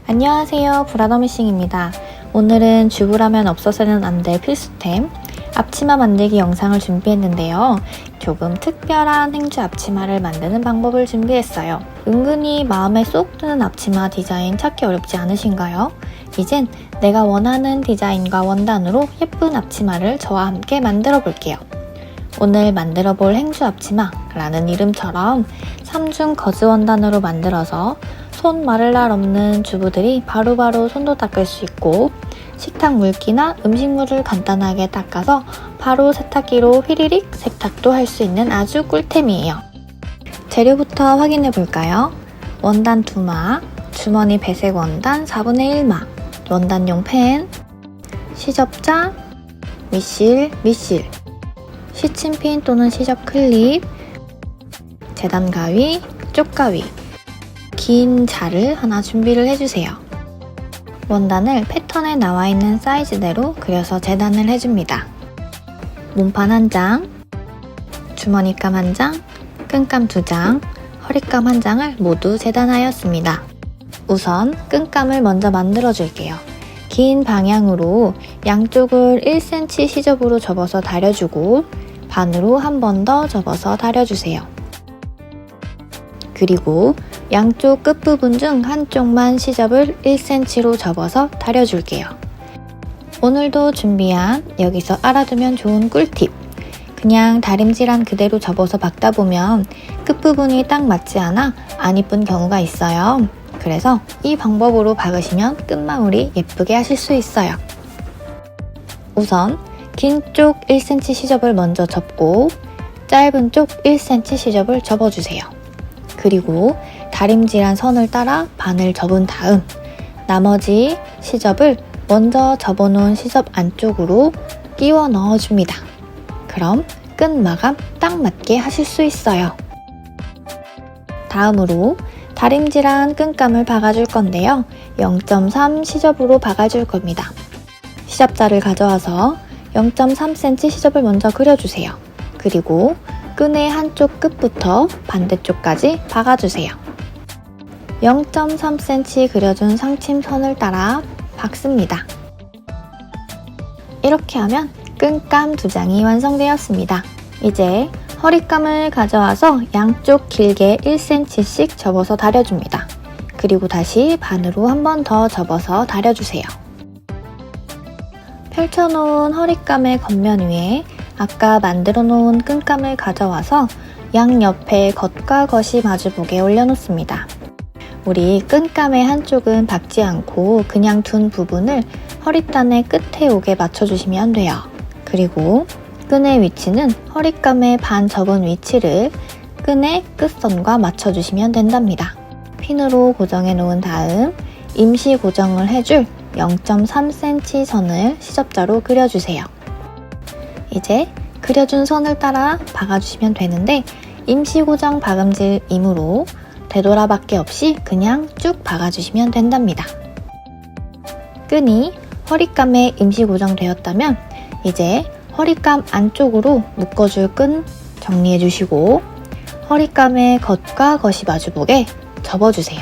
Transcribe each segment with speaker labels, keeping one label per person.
Speaker 1: 안녕하세요, 브라더미싱입니다. 오늘은 주부라면 없어서는 안 될 필수템 앞치마 만들기 영상을 준비했는데요. 조금 특별한 행주 앞치마를 만드는 방법을 준비했어요. 은근히 마음에 쏙 드는 앞치마 디자인 찾기 어렵지 않으신가요? 이젠 내가 원하는 디자인과 원단으로 예쁜 앞치마를 저와 함께 만들어 볼게요. 오늘 만들어 볼 행주 앞치마라는 이름처럼 3중 거즈 원단으로 만들어서 손 마를 날 없는 주부들이 바로바로 손도 닦을 수 있고 식탁 물기나 음식물을 간단하게 닦아서 바로 세탁기로 휘리릭 세탁도 할 수 있는 아주 꿀템이에요. 재료부터 확인해 볼까요? 원단 2마, 주머니 배색 원단 4분의 1마, 원단용 펜, 시접자, 미실, 시침핀 또는 시접 클립, 재단 가위, 쪽 가위, 긴 자를 하나 준비를 해주세요. 원단을 패턴에 나와 있는 사이즈대로 그려서 재단을 해줍니다. 몸판 1장, 주머니감 1장, 끈감 2장, 허리감 1장을 모두 재단하였습니다. 우선 끈감을 먼저 만들어 줄게요. 긴 방향으로 양쪽을 1cm 시접으로 접어서 다려주고 반으로 한 번 더 접어서 다려주세요. 그리고 양쪽 끝부분 중 한쪽만 시접을 1cm로 접어서 다려줄게요. 오늘도 준비한 여기서 알아두면 좋은 꿀팁! 그냥 다림질한 그대로 접어서 박다 보면 끝부분이 딱 맞지 않아 안 이쁜 경우가 있어요. 그래서 이 방법으로 박으시면 끝마무리 예쁘게 하실 수 있어요. 우선 긴 쪽 1cm 시접을 먼저 접고 짧은 쪽 1cm 시접을 접어주세요. 그리고 다림질한 선을 따라 반을 접은 다음 나머지 시접을 먼저 접어놓은 시접 안쪽으로 끼워 넣어줍니다. 그럼 끈 마감 딱 맞게 하실 수 있어요. 다음으로 다림질한 끈감을 박아줄 건데요. 0.3 시접으로 박아줄 겁니다. 시접자를 가져와서 0.3cm 시접을 먼저 그려주세요. 그리고 끈의 한쪽 끝부터 반대쪽까지 박아주세요. 0.3cm 그려준 상침선을 따라 박습니다. 이렇게 하면 끈감 2장이 완성되었습니다. 이제 허리감을 가져와서 양쪽 길게 1cm씩 접어서 다려줍니다. 그리고 다시 반으로 한 번 더 접어서 다려주세요. 펼쳐놓은 허리감의 겉면 위에 아까 만들어 놓은 끈감을 가져와서 양옆에 겉과 겉이 마주보게 올려놓습니다. 우리 끈감의 한쪽은 박지 않고 그냥 둔 부분을 허리단의 끝에 오게 맞춰주시면 돼요. 그리고 끈의 위치는 허리감의 반 접은 위치를 끈의 끝선과 맞춰주시면 된답니다. 핀으로 고정해 놓은 다음 임시 고정을 해줄 0.3cm 선을 시접자로 그려주세요. 이제 그려준 선을 따라 박아주시면 되는데 임시 고정 박음질이므로 되돌아박기 없이 그냥 쭉 박아주시면 된답니다. 끈이 허리감에 임시 고정되었다면 이제 허리감 안쪽으로 묶어줄 끈 정리해주시고 허리감의 겉과 겉이 마주보게 접어주세요.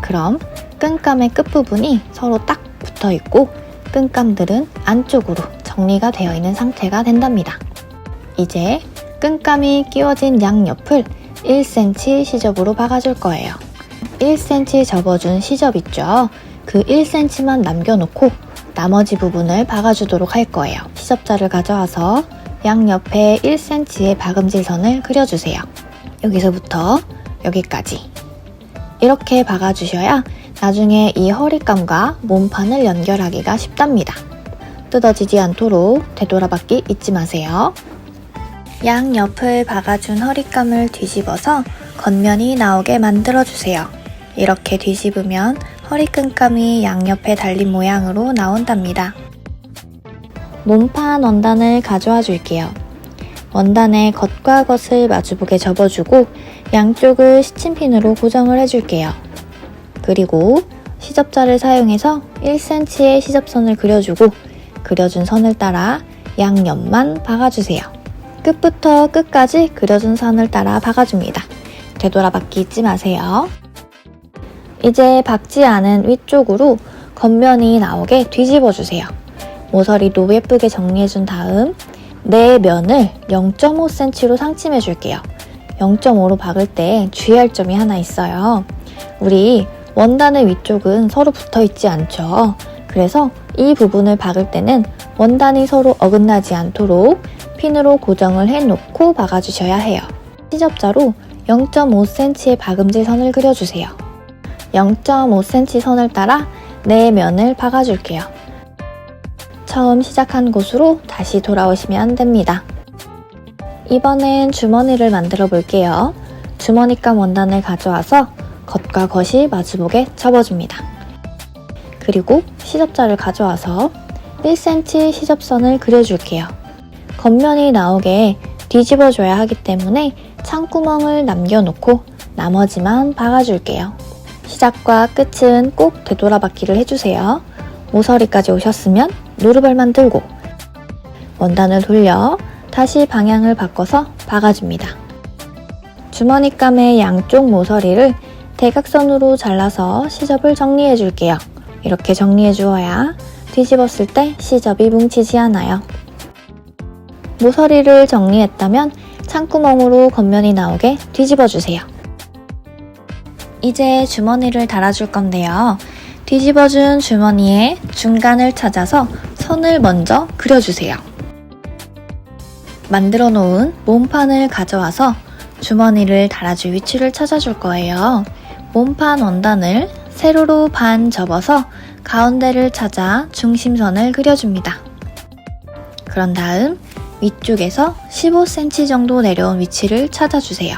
Speaker 1: 그럼 끈감의 끝부분이 서로 딱 붙어있고 끈감들은 안쪽으로 정리가 되어 있는 상태가 된답니다. 이제 끈감이 끼워진 양옆을 1cm 시접으로 박아줄 거예요. 1cm 접어준 시접 있죠? 그 1cm만 남겨놓고 나머지 부분을 박아주도록 할 거예요. 시접자를 가져와서 양옆에 1cm의 박음질 선을 그려주세요. 여기서부터 여기까지 이렇게 박아주셔야 나중에 이 허리감과 몸판을 연결하기가 쉽답니다. 뜯어지지 않도록 되돌아박기 잊지 마세요. 양옆을 박아준 허리감을 뒤집어서 겉면이 나오게 만들어주세요. 이렇게 뒤집으면 허리끈감이 양옆에 달린 모양으로 나온답니다. 몸판 원단을 가져와 줄게요. 원단의 겉과 겉을 마주보게 접어주고 양쪽을 시침핀으로 고정을 해줄게요. 그리고 시접자를 사용해서 1cm의 시접선을 그려주고 그려준 선을 따라 양옆만 박아주세요. 끝부터 끝까지 그려준 선을 따라 박아줍니다. 되돌아박기 잊지 마세요. 이제 박지 않은 위쪽으로 겉면이 나오게 뒤집어 주세요. 모서리도 예쁘게 정리해준 다음 내 면을 0.5cm로 상침해 줄게요. 0.5로 박을 때 주의할 점이 하나 있어요. 우리 원단의 위쪽은 서로 붙어 있지 않죠. 그래서 이 부분을 박을 때는 원단이 서로 어긋나지 않도록 핀으로 고정을 해놓고 박아주셔야 해요. 시접자로 0.5cm의 박음질 선을 그려주세요. 0.5cm 선을 따라 내 면을 박아줄게요. 처음 시작한 곳으로 다시 돌아오시면 됩니다. 이번엔 주머니를 만들어 볼게요. 주머니감 원단을 가져와서 겉과 겉이 마주보게 접어줍니다. 그리고 시접자를 가져와서 1cm 시접선을 그려줄게요. 겉면이 나오게 뒤집어줘야 하기 때문에 창구멍을 남겨놓고 나머지만 박아줄게요. 시작과 끝은 꼭 되돌아박기를 해주세요. 모서리까지 오셨으면 노루발만 들고 원단을 돌려 다시 방향을 바꿔서 박아줍니다. 주머니감의 양쪽 모서리를 대각선으로 잘라서 시접을 정리해 줄게요. 이렇게 정리해 주어야 뒤집었을 때 시접이 뭉치지 않아요. 모서리를 정리했다면 창구멍으로 겉면이 나오게 뒤집어 주세요. 이제 주머니를 달아줄 건데요. 뒤집어준 주머니의 중간을 찾아서 선을 먼저 그려주세요. 만들어 놓은 몸판을 가져와서 주머니를 달아줄 위치를 찾아줄 거예요. 몸판 원단을 세로로 반 접어서 가운데를 찾아 중심선을 그려줍니다. 그런 다음 위쪽에서 15cm 정도 내려온 위치를 찾아주세요.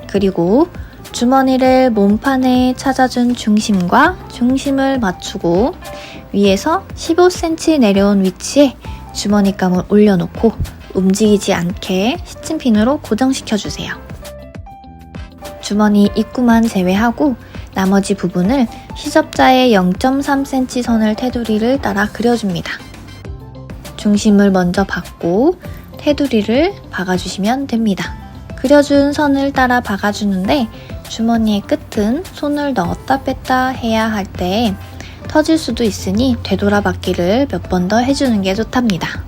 Speaker 1: 그리고 주머니를 몸판에 찾아준 중심과 중심을 맞추고 위에서 15cm 내려온 위치에 주머니감을 올려놓고 움직이지 않게 시침핀으로 고정시켜주세요. 주머니 입구만 제외하고 나머지 부분을 시접자의 0.3cm 선을 테두리를 따라 그려줍니다. 중심을 먼저 박고 테두리를 박아주시면 됩니다. 그려준 선을 따라 박아주는데 주머니의 끝은 손을 넣었다 뺐다 해야 할 때 터질 수도 있으니 되돌아박기를 몇 번 더 해주는 게 좋답니다.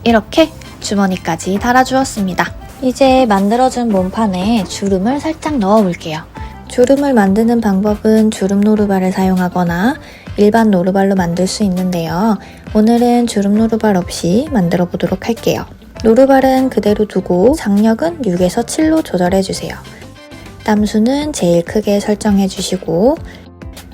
Speaker 1: 이렇게 주머니까지 달아주었습니다. 이제 만들어준 몸판에 주름을 살짝 넣어볼게요. 주름을 만드는 방법은 주름 노루발을 사용하거나 일반 노루발로 만들 수 있는데요. 오늘은 주름 노루발 없이 만들어 보도록 할게요. 노루발은 그대로 두고 장력은 6에서 7로 조절해주세요. 땀수는 제일 크게 설정해주시고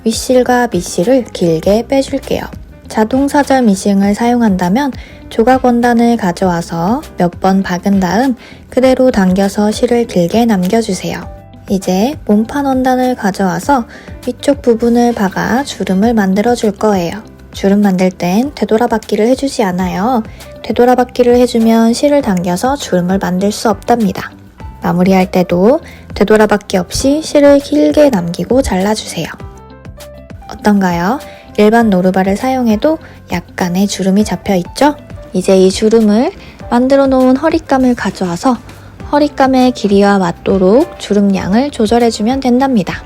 Speaker 1: 윗실과 밑실을 길게 빼줄게요. 자동 사절 미싱을 사용한다면 조각 원단을 가져와서 몇 번 박은 다음 그대로 당겨서 실을 길게 남겨주세요. 이제 몸판 원단을 가져와서 위쪽 부분을 박아 주름을 만들어 줄 거예요. 주름 만들 땐 되돌아박기를 해주지 않아요. 되돌아박기를 해주면 실을 당겨서 주름을 만들 수 없답니다. 마무리할 때도 되돌아박기 없이 실을 길게 남기고 잘라주세요. 어떤가요? 일반 노루발을 사용해도 약간의 주름이 잡혀있죠? 이제 이 주름을 만들어 놓은 허리감을 가져와서 허리감의 길이와 맞도록 주름량을 조절해주면 된답니다.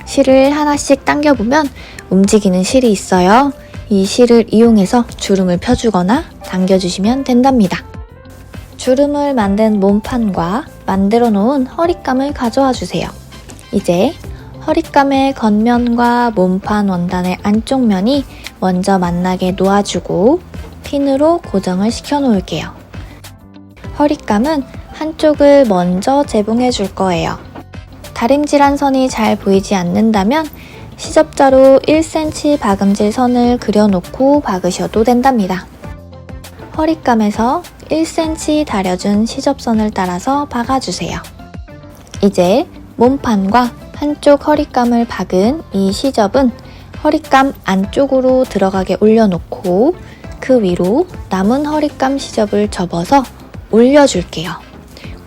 Speaker 1: 실을 하나씩 당겨보면 움직이는 실이 있어요. 이 실을 이용해서 주름을 펴주거나 당겨주시면 된답니다. 주름을 만든 몸판과 만들어 놓은 허리감을 가져와 주세요. 이제 허리감의 겉면과 몸판 원단의 안쪽 면이 먼저 만나게 놓아주고 핀으로 고정을 시켜 놓을게요. 허리감은 한쪽을 먼저 재봉해 줄 거예요. 다림질한 선이 잘 보이지 않는다면 시접자로 1cm 박음질 선을 그려놓고 박으셔도 된답니다. 허리감에서 1cm 다려준 시접선을 따라서 박아주세요. 이제 몸판과 한쪽 허리감을 박은 이 시접은 허리감 안쪽으로 들어가게 올려놓고 그 위로 남은 허리감 시접을 접어서 올려줄게요.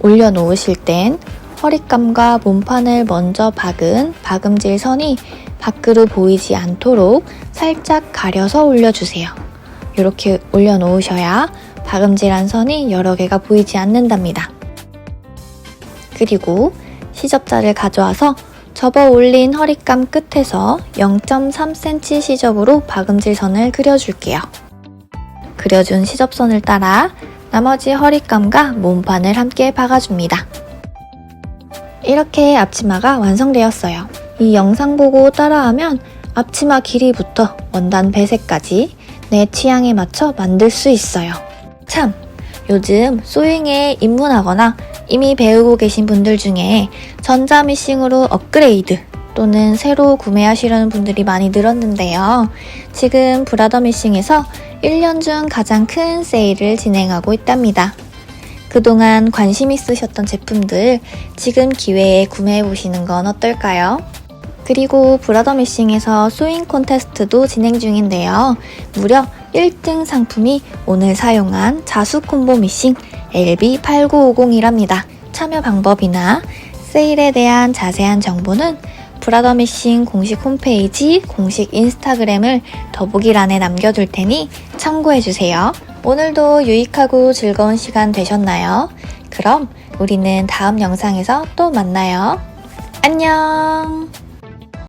Speaker 1: 올려놓으실 땐 허리감과 몸판을 먼저 박은 박음질 선이 밖으로 보이지 않도록 살짝 가려서 올려주세요. 이렇게 올려놓으셔야 박음질한 선이 여러 개가 보이지 않는답니다. 그리고 시접자를 가져와서 접어 올린 허리감 끝에서 0.3cm 시접으로 박음질 선을 그려줄게요. 그려준 시접선을 따라 나머지 허리감과 몸판을 함께 박아줍니다. 이렇게 앞치마가 완성되었어요. 이 영상 보고 따라하면 앞치마 길이부터 원단 배색까지 내 취향에 맞춰 만들 수 있어요. 참! 요즘 소잉에 입문하거나 이미 배우고 계신 분들 중에 전자미싱으로 업그레이드 또는 새로 구매하시려는 분들이 많이 늘었는데요. 지금 브라더미싱에서 1년 중 가장 큰 세일을 진행하고 있답니다. 그동안 관심 있으셨던 제품들 지금 기회에 구매해보시는 건 어떨까요? 그리고 브라더미싱에서 소잉 콘테스트도 진행 중인데요. 무려 1등 상품이 오늘 사용한 자수 콤보 미싱 LB8950이랍니다. 참여 방법이나 세일에 대한 자세한 정보는 브라더미싱 공식 홈페이지, 공식 인스타그램을 더보기란에 남겨둘 테니 참고해주세요. 오늘도 유익하고 즐거운 시간 되셨나요? 그럼 우리는 다음 영상에서 또 만나요. 안녕!